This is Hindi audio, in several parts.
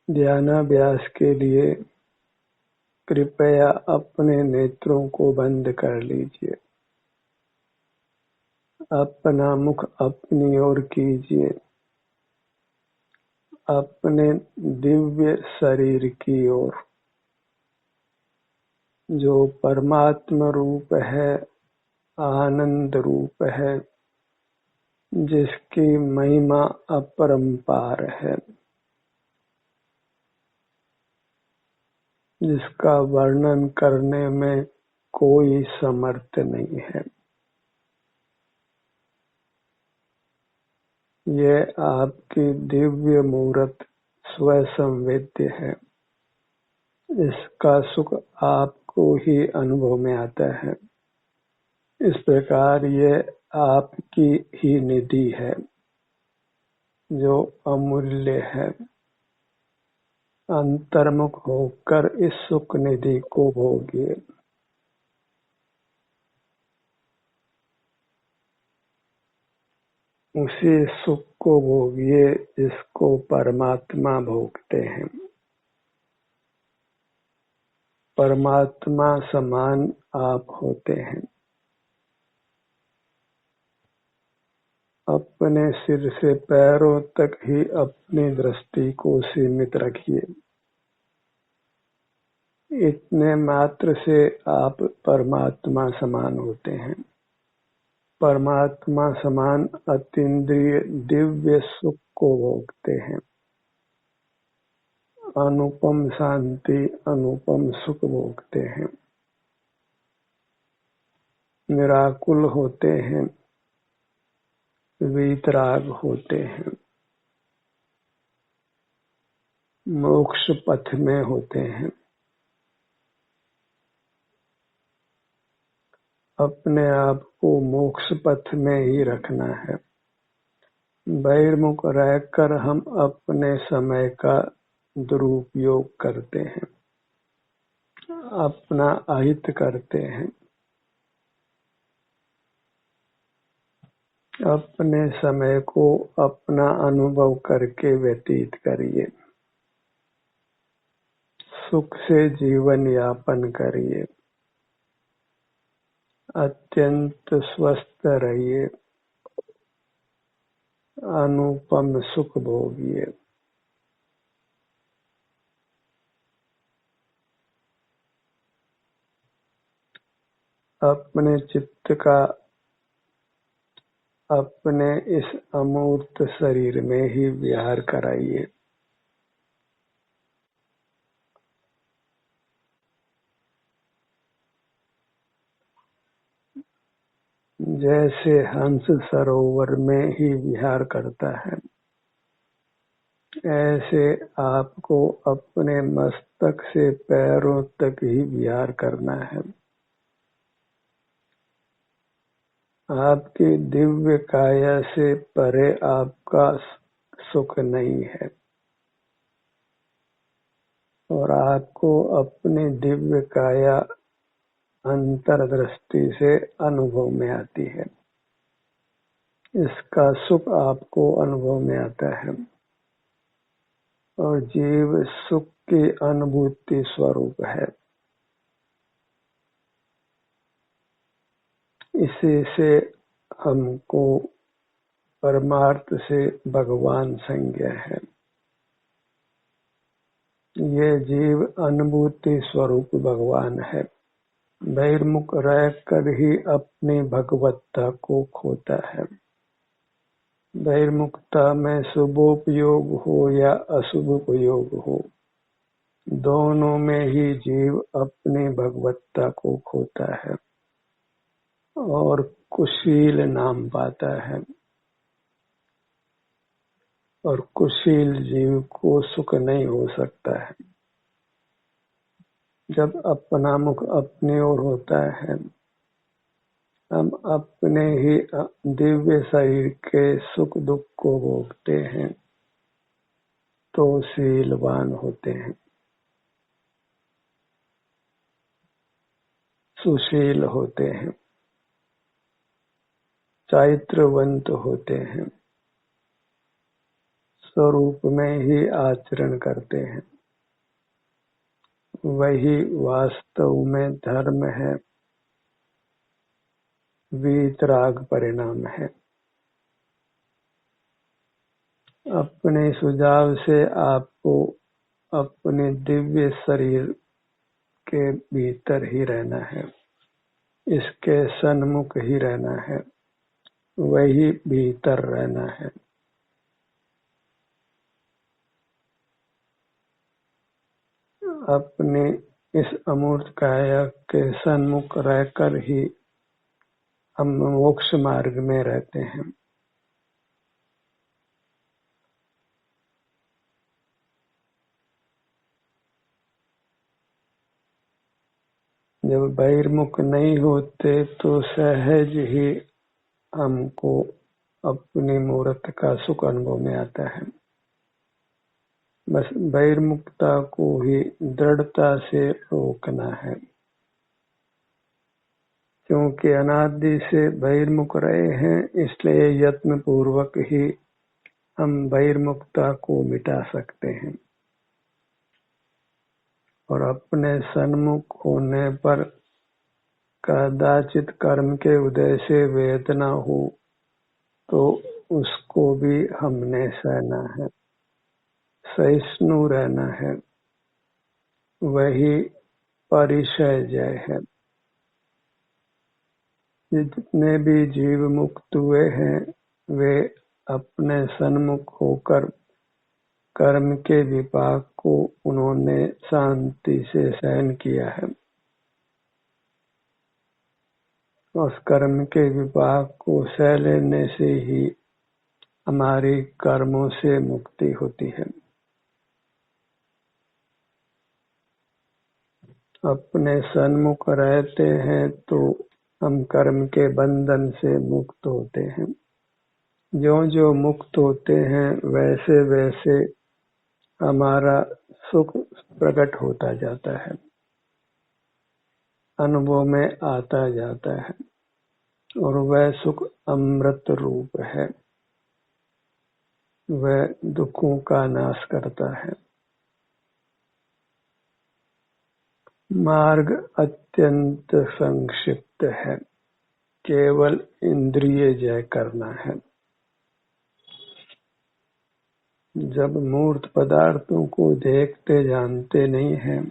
ध्यानाभ्यास के लिए कृपया अपने नेत्रों को बंद कर लीजिए। अपना मुख अपनी ओर कीजिए। अपने दिव्य शरीर की ओर, जो परमात्मा रूप है, आनंद रूप है, जिसकी महिमा अपरंपार है, जिसका वर्णन करने में कोई समर्थ नहीं है। यह आपकी दिव्य मूर्त स्वसंवेद्य है। इसका सुख आपको ही अनुभव में आता है। इस प्रकार यह आपकी ही निधि है, जो अमूल्य है। अंतर्मुख होकर इस सुख निधि को भोगिए। उसी सुख को भोगिए जिसको परमात्मा भोगते हैं। परमात्मा समान आप होते हैं। अपने सिर से पैरों तक ही अपनी दृष्टि को सीमित रखिए। इतने मात्र से आप परमात्मा समान होते हैं। परमात्मा समान अतीन्द्रिय दिव्य सुख को भोगते हैं। अनुपम शांति, अनुपम सुख भोगते हैं। निराकुल होते हैं, वीतराग होते हैं, मोक्ष पथ में होते हैं। अपने आप को मोक्ष पथ में ही रखना है। बहिर्मुख रहकर हम अपने समय का दुरुपयोग करते हैं, अपना अहित करते हैं। अपने समय को अपना अनुभव करके व्यतीत करिए। सुख से जीवन यापन करिए। अत्यंत स्वस्थ रहिए। अनुपम सुख भोगिए। अपने चित्त का अपने इस अमूर्त शरीर में ही विहार कराइए। जैसे हंस सरोवर में ही विहार करता है, ऐसे आपको अपने मस्तक से पैरों तक ही विहार करना है। आपकी दिव्य काया से परे आपका सुख नहीं है और आपको अपनी दिव्य काया अंतर्दृष्टि से अनुभव में आती है। इसका सुख आपको अनुभव में आता है और जीव सुख की अनुभूति स्वरूप है। इसी से हमको परमार्थ से भगवान संज्ञा है। ये जीव अनुभूति स्वरूप भगवान है। बहिर्मुख रहकर ही अपनी भगवत्ता को खोता है। बहिर्मुखता में शुभोपयोग हो या अशुभोपयोग हो, दोनों में ही जीव अपनी भगवत्ता को खोता है और कुशील नाम पाता है। और कुशील जीव को सुख नहीं हो सकता है। जब अपना मुख अपनी ओर होता है, हम अपने ही दिव्य शरीर के सुख दुख को भोगते हैं, तो शीलवान होते हैं, सुशील होते हैं, चारित्रवंत होते हैं, स्वरूप में ही आचरण करते हैं, वही वास्तव में धर्म है, वीतराग परिणाम है। अपने सुझाव से आपको अपने दिव्य शरीर के भीतर ही रहना है, इसके सन्मुख ही रहना है, वही भीतर रहना है। अपने इस अमूर्त काया के सन्मुख रहकर ही हम मोक्ष मार्ग में रहते हैं। जब बहिर्मुख नहीं होते तो सहज ही हमको अपनी मूर्त का सुख अनुभव में आता है। बस बहिर्मुखता को ही दृढ़ता से रोकना है, क्योंकि अनादि से बहिर्मुख रहे हैं, इसलिए यत्न पूर्वक ही हम बहिर्मुखता को मिटा सकते हैं। और अपने सन्मुख होने पर कदाचित कर्म के उदय से वेदना हो तो उसको भी हमने सहना है, सहिष्णु रहना है, वही परिचय जय है। जितने भी जीव मुक्त हुए हैं वे अपने सन्मुख होकर कर्म के विपाक को उन्होंने शांति से सहन किया है। उस कर्म के विपाक को सह लेने से ही हमारी कर्मों से मुक्ति होती है। अपने सन्मुख रहते हैं तो हम कर्म के बंधन से मुक्त होते हैं। जो जो मुक्त होते हैं वैसे वैसे हमारा सुख प्रकट होता जाता है, अनुभव में आता जाता है, और वह सुख अमृत रूप है, वह दुखों का नाश करता है। मार्ग अत्यंत संक्षिप्त है, केवल इंद्रिय जय करना है। जब मूर्त पदार्थों को देखते जानते नहीं हैं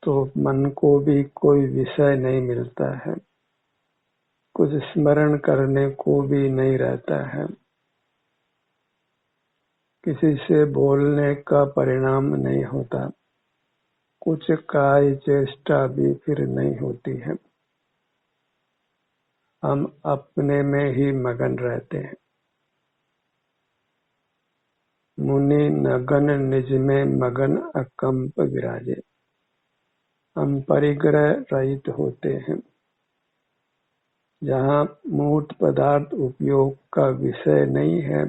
तो मन को भी कोई विषय नहीं मिलता है, कुछ स्मरण करने को भी नहीं रहता है, किसी से बोलने का परिणाम नहीं होता, कुछ काय चेष्टा भी फिर नहीं होती है। हम अपने में ही मगन रहते हैं। मुनि नगन निज में मगन अकंप विराजे। हम परिग्रह रहित होते हैं। जहाँ मूर्त पदार्थ उपयोग का विषय नहीं है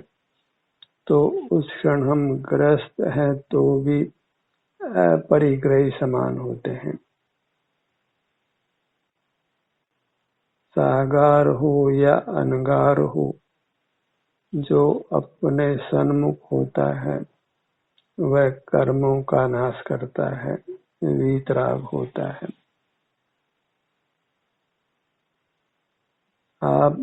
तो उस क्षण हम ग्रस्त हैं तो भी अपरिग्रही समान होते हैं। सागार हो या अनगार हो, जो अपने सन्मुख होता है वह कर्मों का नाश करता है, वीतराग होता है। आप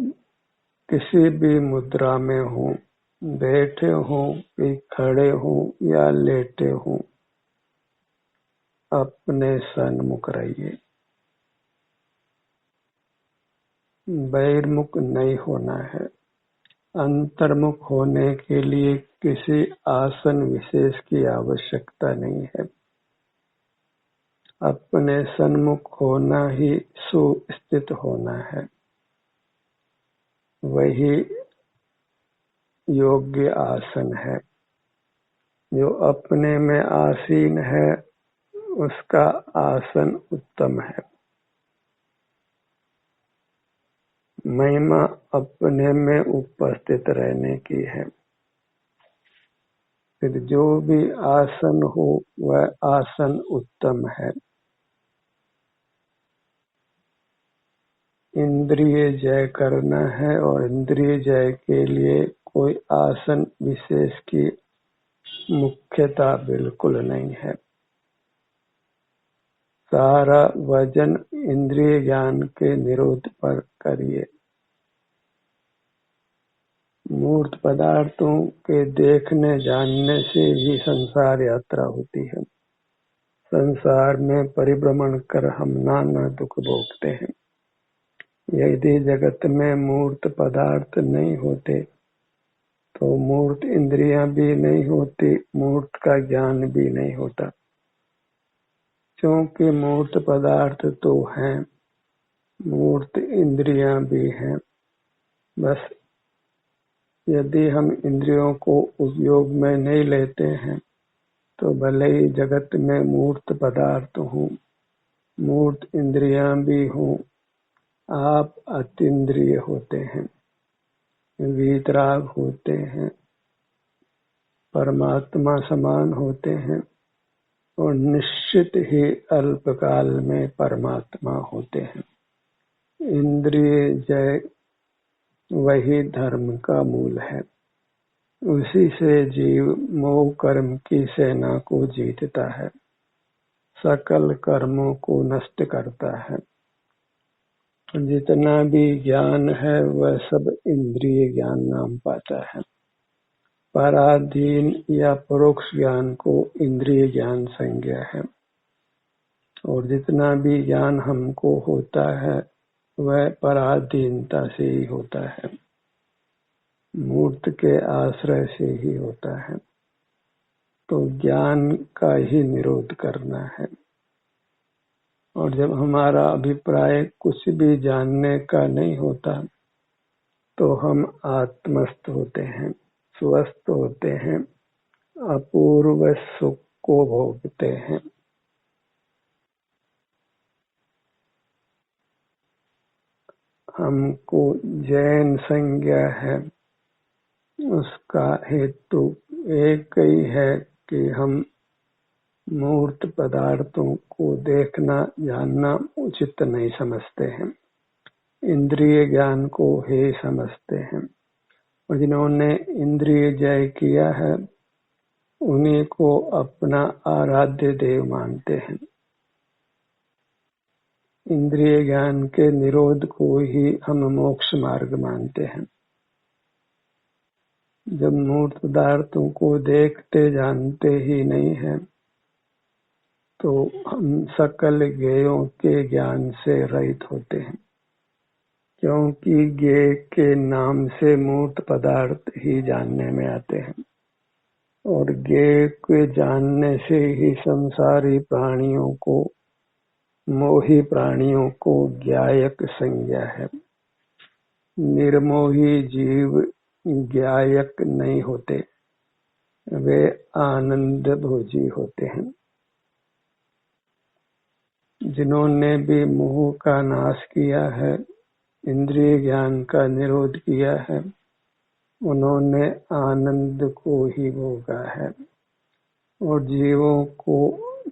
किसी भी मुद्रा में हो, बैठे हो कि खड़े हो या लेटे हो, अपने सन्मुख रहिए। बहिर्मुख नहीं होना है। अंतर्मुख होने के लिए किसी आसन विशेष की आवश्यकता नहीं है। अपने सन्मुख होना ही सुस्थित होना है, वही योग्य आसन है। जो अपने में आसीन है उसका आसन उत्तम है। महिमा अपने में उपस्थित रहने की है। फिर जो भी आसन हो वह आसन उत्तम है। इंद्रिय जय करना है और इंद्रिय जय के लिए कोई आसन विशेष की मुख्यता बिल्कुल नहीं है। सारा वजन इंद्रिय ज्ञान के निरोध पर करिए। मूर्त पदार्थों के देखने जानने से ही संसार यात्रा होती है। संसार में परिभ्रमण कर हम नाना दुख भोगते हैं। यदि जगत में मूर्त पदार्थ नहीं होते तो मूर्त इंद्रियां भी नहीं होती, मूर्त का ज्ञान भी नहीं होता। क्योंकि मूर्त पदार्थ तो हैं, मूर्त इंद्रियां भी हैं। बस यदि हम इंद्रियों को उपयोग में नहीं लेते हैं तो भले ही जगत में मूर्त पदार्थ हों, मूर्त इंद्रियां भी हों, आप अतीन्द्रिय होते हैं, वीतराग होते हैं, परमात्मा समान होते हैं और निश्चित ही अल्पकाल में परमात्मा होते हैं। इंद्रिय जय वही धर्म का मूल है। उसी से जीव मोह कर्म की सेना को जीतता है, सकल कर्मों को नष्ट करता है। जितना भी ज्ञान है वह सब इंद्रिय ज्ञान नाम पाता है। पराधीन या परोक्ष ज्ञान को इंद्रिय ज्ञान संज्ञा है। और जितना भी ज्ञान हमको होता है वह पराधीनता से ही होता है, मूर्त के आश्रय से ही होता है। तो ज्ञान का ही निरोध करना है। और जब हमारा अभिप्राय कुछ भी जानने का नहीं होता तो हम आत्मस्थ होते हैं, स्वस्थ होते हैं, अपूर्व सुख को भोगते हैं। हमको जैन संज्ञा है, उसका हेतु एक ही है कि हम मूर्त पदार्थों को देखना जानना उचित नहीं समझते हैं, इंद्रिय ज्ञान को ही समझते हैं। और जिन्होंने इंद्रिय जय किया है उन्हीं को अपना आराध्य देव मानते हैं। इंद्रिय ज्ञान के निरोध को ही हम मोक्ष मार्ग मानते हैं। जब मूर्त पदार्थों को देखते जानते ही नहीं हैं तो हम सकल ज्ञेयों के ज्ञान से रहित होते हैं। क्योंकि ज्ञेय के नाम से मूर्त पदार्थ ही जानने में आते हैं और ज्ञेय के जानने से ही संसारी प्राणियों को, मोही प्राणियों को ज्ञायक संज्ञा है। निर्मोही जीव ज्ञायक नहीं होते, वे आनंद भोजी होते हैं। जिन्होंने भी मोह का नाश किया है, इंद्रिय ज्ञान का निरोध किया है, उन्होंने आनंद को ही भोगा है। और जीवों को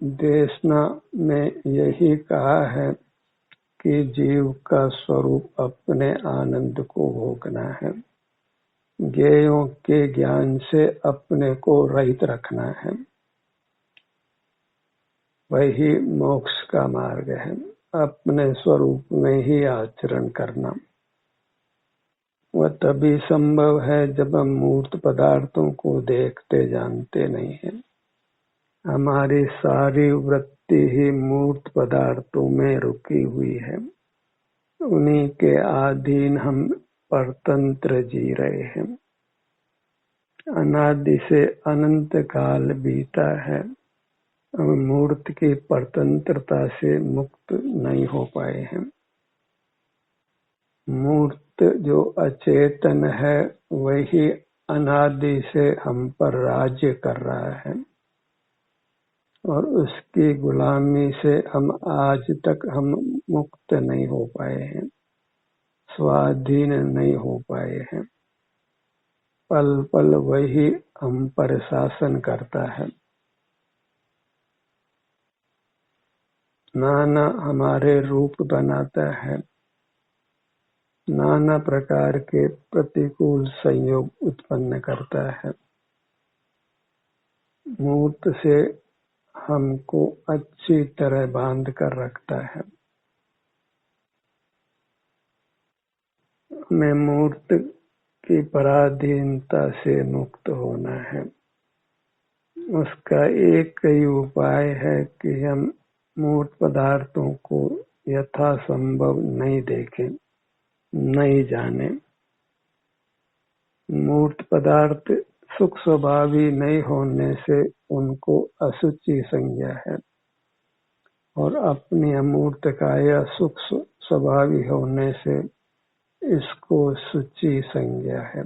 देशना में यही कहा है कि जीव का स्वरूप अपने आनंद को भोगना है, ज्ञेयों के ज्ञान से अपने को रहित रखना है। वही मोक्ष का मार्ग है, अपने स्वरूप में ही आचरण करना। वह तभी संभव है जब हम मूर्त पदार्थों को देखते जानते नहीं हैं। हमारी सारी वृत्ति ही मूर्त पदार्थों में रुकी हुई है, उन्हीं के अधीन हम परतंत्र जी रहे हैं। अनादि से अनंत काल बीता है, हम मूर्त की परतंत्रता से मुक्त नहीं हो पाए हैं। मूर्त जो अचेतन है वही अनादि से हम पर राज्य कर रहा है और उसकी गुलामी से हम आज तक हम मुक्त नहीं हो पाए हैं, स्वाधीन नहीं हो पाए हैं। पल पल वही हम पर शासन करता है। नाना हमारे रूप बनाता है, नाना प्रकार के प्रतिकूल संयोग उत्पन्न करता है। मूर्त से हमको अच्छी तरह बांध कर रखता है। हमें मूर्त की पराधीनता से मुक्त होना है। उसका एक ही उपाय है कि हम मूर्त पदार्थों को यथासंभव नहीं देखें, नहीं जाने। मूर्त पदार्थ सुख स्वभावी नहीं होने से उनको अशुचि संज्ञा है, और अपनी अमूर्त काया सुख स्वभावी होने से इसको शुचि संज्ञा है।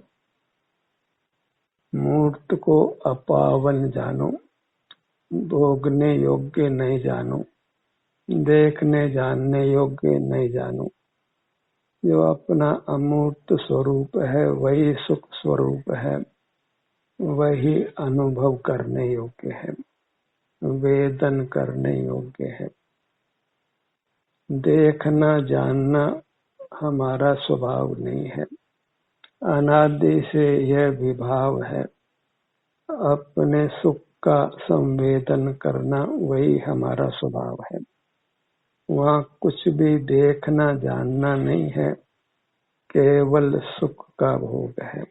मूर्त को अपावन जानो, भोगने योग्य नहीं जानो, देखने जानने योग्य नहीं जानो। जो अपना अमूर्त स्वरूप है वही सुख स्वरूप है, वही अनुभव करने योग्य है, वेदन करने योग्य है। देखना जानना हमारा स्वभाव नहीं है। अनादि से यह विभाव है। अपने सुख का संवेदन करना वही हमारा स्वभाव है। वहाँ कुछ भी देखना जानना नहीं है, केवल सुख का भोग है।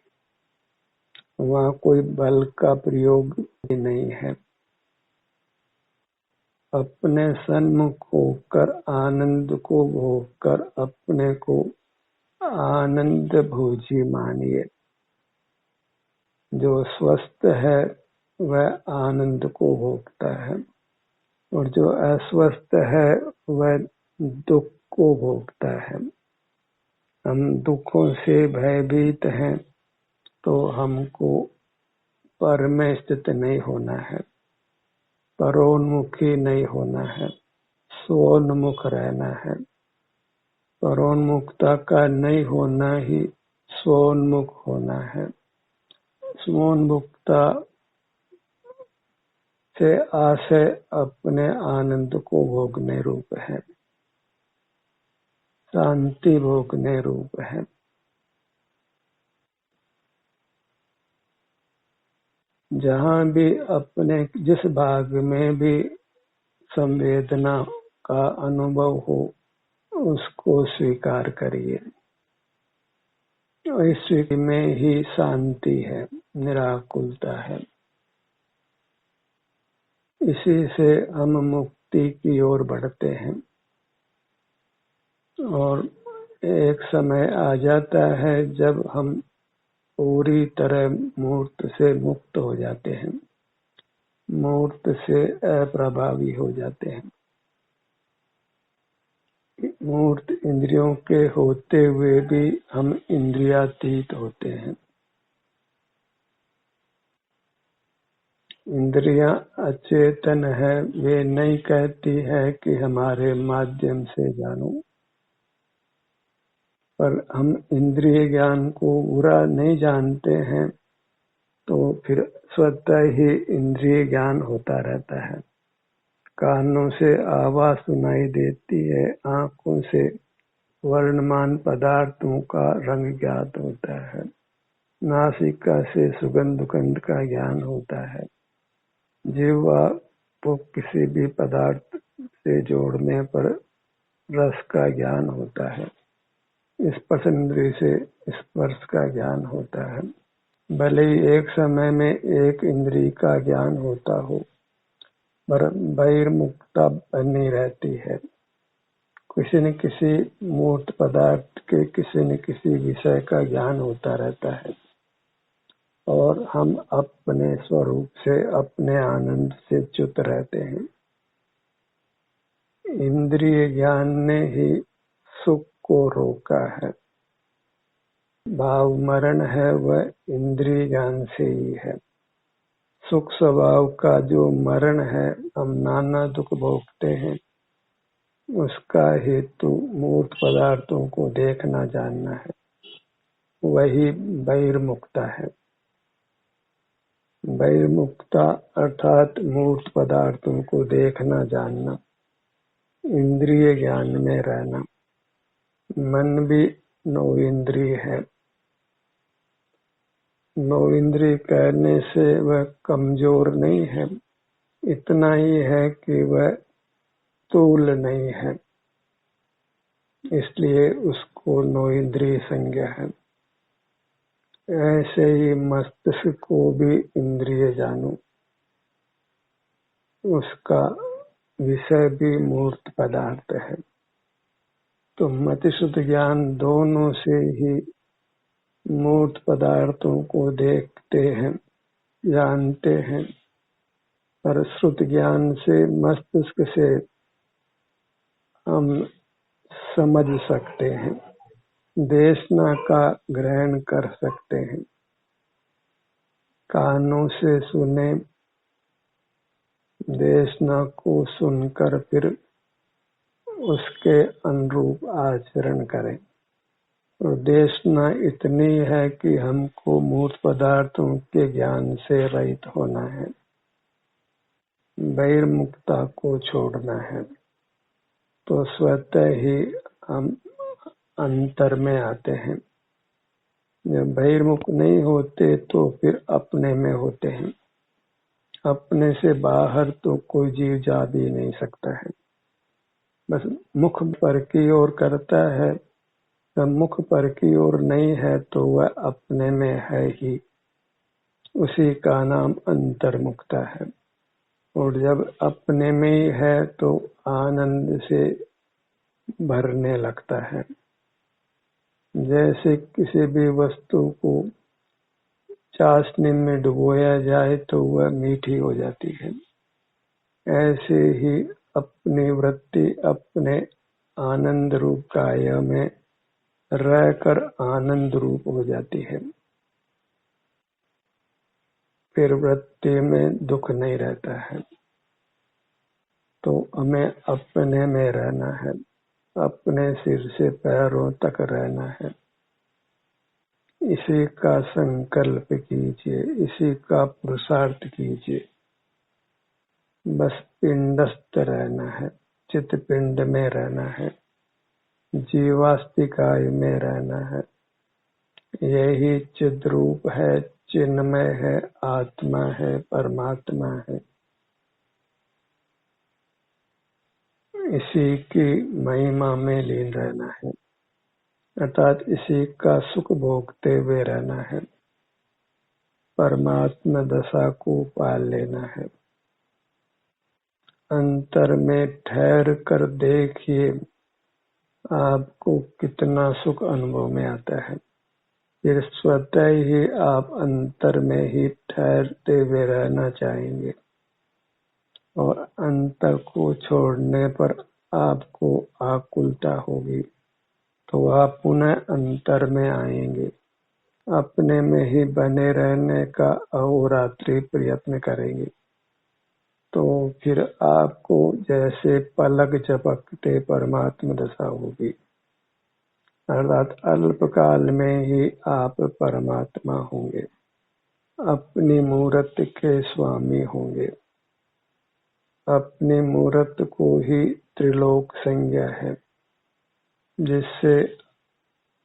वहाँ कोई बल का प्रयोग भी नहीं है। अपने सन्मुख होकर आनंद को भोग कर अपने को आनंद भोजी मानिए। जो स्वस्थ है वह आनंद को भोगता है, और जो अस्वस्थ है वह दुख को भोगता है। हम दुखों से भयभीत हैं तो हमको पर में स्थित नहीं होना है, परोन्मुखी नहीं होना है, स्वोन्मुख रहना है। परोन्मुखता का नहीं होना ही स्वोन्मुख होना है। स्वोन्मुखता से आशय अपने आनंद को भोगने रूप है, शांति भोगने रूप है। जहाँ भी अपने जिस भाग में भी संवेदना का अनुभव हो उसको स्वीकार करिए। इस स्थिति में ही शांति है, निराकुलता है। इसी से हम मुक्ति की ओर बढ़ते हैं, और एक समय आ जाता है जब हम पूरी तरह मूर्त से मुक्त हो जाते हैं, मूर्त से अप्रभावी हो जाते हैं। मूर्त इंद्रियों के होते हुए भी हम इंद्रियातीत होते हैं। इंद्रियां अचेतन है, वे नहीं कहती है कि हमारे माध्यम से जानो, पर हम इंद्रिय ज्ञान को बुरा नहीं जानते हैं तो फिर स्वतः ही इंद्रिय ज्ञान होता रहता है। कानों से आवाज सुनाई देती है, आंखों से वर्णमान पदार्थों का रंग ज्ञात होता है, नासिका से सुगंध गंध का ज्ञान होता है, जिह्वा को किसी भी पदार्थ से जोड़ने पर रस का ज्ञान होता है, स्पर्श इंद्रिय से स्पर्श का ज्ञान होता है। भले ही एक समय में एक इंद्रिय का ज्ञान होता हो, पर बहिर्मुखता बनी रहती है। किसी न किसी मूर्त पदार्थ के किसी न किसी विषय का ज्ञान होता रहता है, और हम अपने स्वरूप से अपने आनंद से च्युत रहते हैं। इंद्रिय ज्ञान ने ही सुख को रोका है। भाव मरण है वह इंद्रिय ज्ञान से ही है। सुख स्वभाव का जो मरण है, हम नाना दुख भोगते हैं, उसका हेतु मूर्त पदार्थों को देखना जानना है, वही बहिर्मुखता है। बहिर्मुखता अर्थात मूर्त पदार्थों को देखना जानना, इंद्रिय ज्ञान में रहना। मन भी 9 इंद्रिय है। नौ इंद्रिय कहने से वह कमजोर नहीं है, इतना ही है कि वह स्थूल नहीं है, इसलिए उसको नौ इंद्रिय संज्ञा है। ऐसे ही मस्तिष्क को भी इंद्रिय जानो, उसका विषय भी मूर्त पदार्थ है। तो मति शुद्ध ज्ञान दोनों से ही मूर्त पदार्थों को देखते हैं, जानते हैं, पर श्रुत ज्ञान से मस्तिष्क से हम समझ सकते हैं, देशना का ग्रहण कर सकते हैं, कानों से सुने, देशना को सुनकर फिर उसके अनुरूप आचरण करें। और देशना इतनी है कि हमको मूर्त पदार्थों के ज्ञान से रहित होना है, बहिर्मुखता को छोड़ना है, तो स्वतः ही हम अंतर में आते हैं। जब बहिर्मुख नहीं होते तो फिर अपने में होते हैं, अपने से बाहर तो कोई जीव जा भी नहीं सकता है, बस मुख पर की ओर करता है। जब मुख पर की ओर नहीं है तो वह अपने में है ही, उसी का नाम अंतर्मुखता है। और जब अपने में ही है तो आनंद से भरने लगता है। जैसे किसी भी वस्तु को चाशनी में डुबोया जाए तो वह मीठी हो जाती है, ऐसे ही अपनी वृत्ति अपने आनंद रूप काय में रहकर आनंद रूप हो जाती है, फिर वृत्ति में दुख नहीं रहता है। तो हमें अपने में रहना है, अपने सिर से पैरों तक रहना है। इसी का संकल्प कीजिए, इसी का पुरुषार्थ कीजिए। बस पिंडस्थ रहना है, चित्त पिंड में रहना है, जीवास्तिकाय में रहना है। यही चिद्रूप है, चिन्मय है, आत्मा है, परमात्मा है। इसी की महिमा में लीन रहना है, अर्थात इसी का सुख भोगते हुए रहना है, परमात्मा दशा को पाल लेना है। अंतर में ठहर कर देखिए आपको कितना सुख अनुभव में आता है, फिर स्वतः ही आप अंतर में ही ठहरते हुए रहना चाहेंगे, और अंतर को छोड़ने पर आपको आकुलता होगी तो आप पुनः अंतर में आएंगे, अपने में ही बने रहने का अहोरात्रि प्रयत्न करेंगे। तो फिर आपको जैसे पलक झपकते परमात्मा दशा होगी, अर्थात अल्पकाल में ही आप परमात्मा होंगे, अपनी मूर्त के स्वामी होंगे। अपनी मूर्त को ही त्रिलोक संज्ञा है, जिससे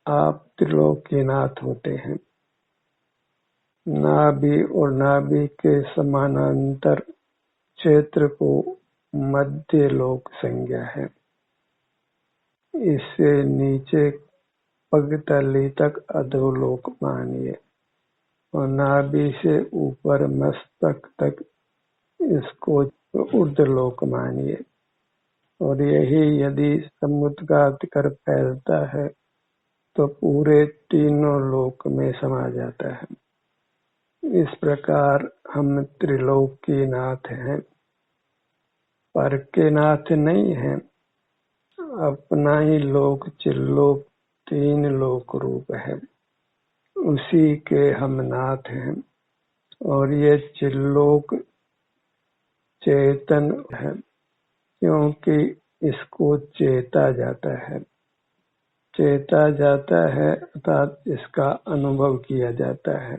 आप त्रिलोकीनाथ होते हैं। नाभि और नाभि के समानांतर क्षेत्र को मध्य लोक संज्ञा है। इससे नीचे पगतली तक अधोलोक मानिए, और नाभि से ऊपर मस्तक तक इसको ऊर्ध्वलोक मानिए। और यही यदि समुद्घात कर फैलता है तो पूरे तीनों लोक में समा जाता है। इस प्रकार हम त्रिलोकी नाथ हैं, पर के नाथ नहीं हैं। अपना ही लोक चिल्लोक तीन लोक रूप है, उसी के हम नाथ हैं। और ये चिल्लोक चेतन है, क्योंकि इसको चेता जाता है। चेता जाता है अर्थात इसका अनुभव किया जाता है,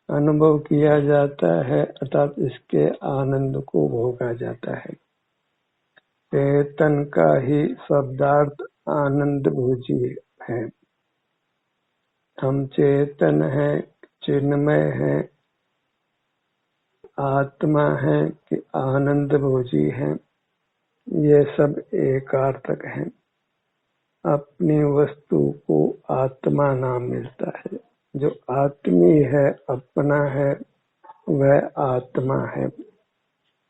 अनुभव किया जाता है अर्थात इसके आनंद को भोगा जाता है। चेतन का ही शब्दार्थ आनंद भोजी है। हम चेतन हैं, चिन्मय है, आत्मा है कि आनंद भोजी है, ये सब एकार्थक है। अपनी वस्तु को आत्मा नाम मिलता है। जो आत्मी है, अपना है, वह आत्मा है।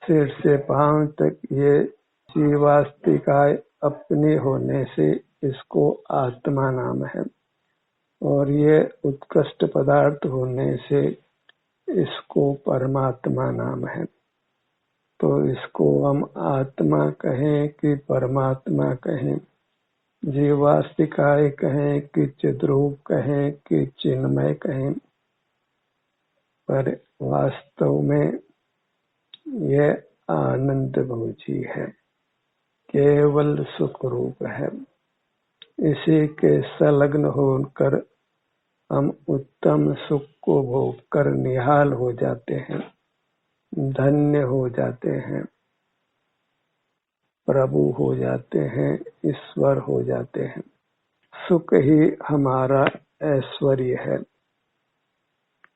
सिर से पांव तक ये जीवास्तिकाय अपने होने से इसको आत्मा नाम है, और ये उत्कृष्ट पदार्थ होने से इसको परमात्मा नाम है। तो इसको हम आत्मा कहें कि परमात्मा कहें, जीवास्तिकाय कहें कि चिद्रूप कहें कि चिन्मय कहें, पर वास्तव में यह आनंद भोजी है, केवल सुख रूप है। इसी के संलग्न होकर हम उत्तम सुख को भोग कर निहाल हो जाते हैं, धन्य हो जाते हैं, प्रभु हो जाते हैं, ईश्वर हो जाते हैं। सुख ही हमारा ऐश्वर्य है।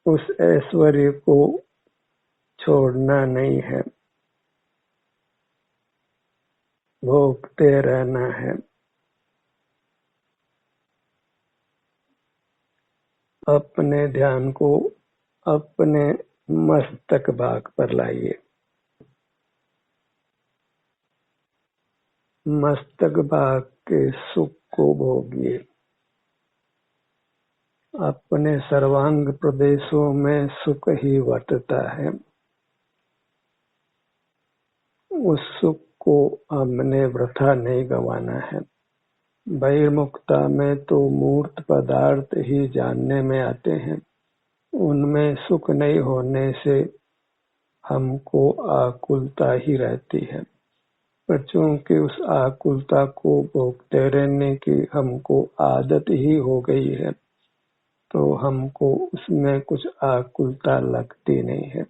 उस ऐश्वर्य को छोड़ना नहीं है, भोगते रहना है। अपने ध्यान को अपने मस्तक भाग पर लाइए। मस्तक भाग के सुख को भोगिए। अपने सर्वांग प्रदेशों में सुख ही वर्तता है। उस सुख को हमने वृथा नहीं गंवाना है। बहिर्मुखता में तो मूर्त पदार्थ ही जानने में आते हैं, उनमें सुख नहीं होने से हमको आकुलता ही रहती है। पर चूंकि उस आकुलता को भोगते रहने की हमको आदत ही हो गई है, तो हमको उसमें कुछ आकुलता लगती नहीं है।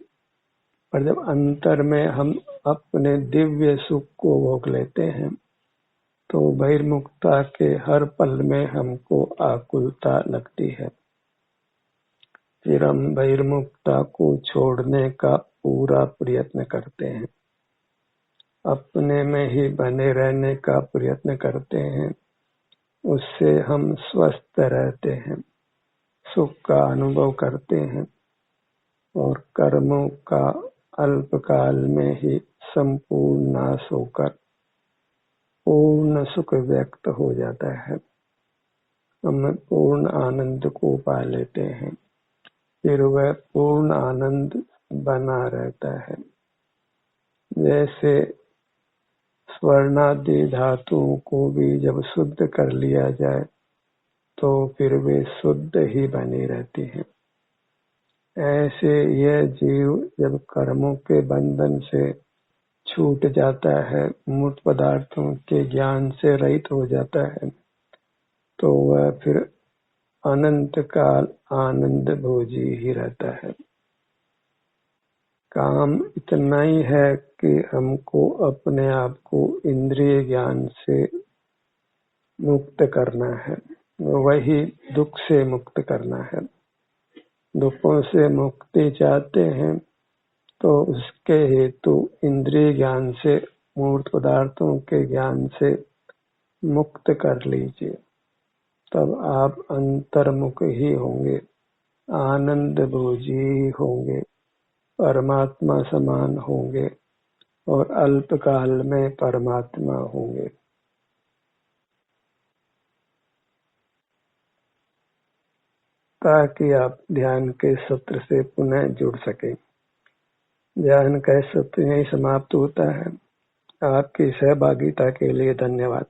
पर जब अंतर में हम अपने दिव्य सुख को भोग लेते हैं, तो बहिर्मुखता के हर पल में हमको आकुलता लगती है। फिर हम बहिर्मुखता को छोड़ने का पूरा प्रयत्न करते हैं, अपने में ही बने रहने का प्रयत्न करते हैं। उससे हम स्वस्थ रहते हैं, सुख का अनुभव करते हैं, और कर्मों का अल्पकाल में ही संपूर्ण नाश होकर पूर्ण सुख व्यक्त हो जाता है। हम पूर्ण आनंद को पा लेते हैं, फिर वह पूर्ण आनंद बना रहता है। जैसे स्वर्णादि धातुओं को भी जब शुद्ध कर लिया जाए, तो फिर वे शुद्ध ही बनी रहती हैं। ऐसे यह जीव जब कर्मों के बंधन से छूट जाता है, मूर्त पदार्थों के ज्ञान से रहित हो जाता है, तो वह फिर अनंत काल आनंद भोजी ही रहता है। काम इतना ही है कि हमको अपने आप को इंद्रिय ज्ञान से मुक्त करना है, वही दुख से मुक्त करना है। दुखों से मुक्ति चाहते हैं तो उसके हेतु इंद्रिय ज्ञान से, मूर्त पदार्थों के ज्ञान से मुक्त कर लीजिए, तब आप अंतर्मुख ही होंगे, आनंद भोजी होंगे, परमात्मा समान होंगे, और अल्पकाल में परमात्मा होंगे। ताकि आप ध्यान के सत्र से पुनः जुड़ सकें। ध्यान का सत्र यहीं समाप्त होता है। आपकी सहभागिता के लिए धन्यवाद।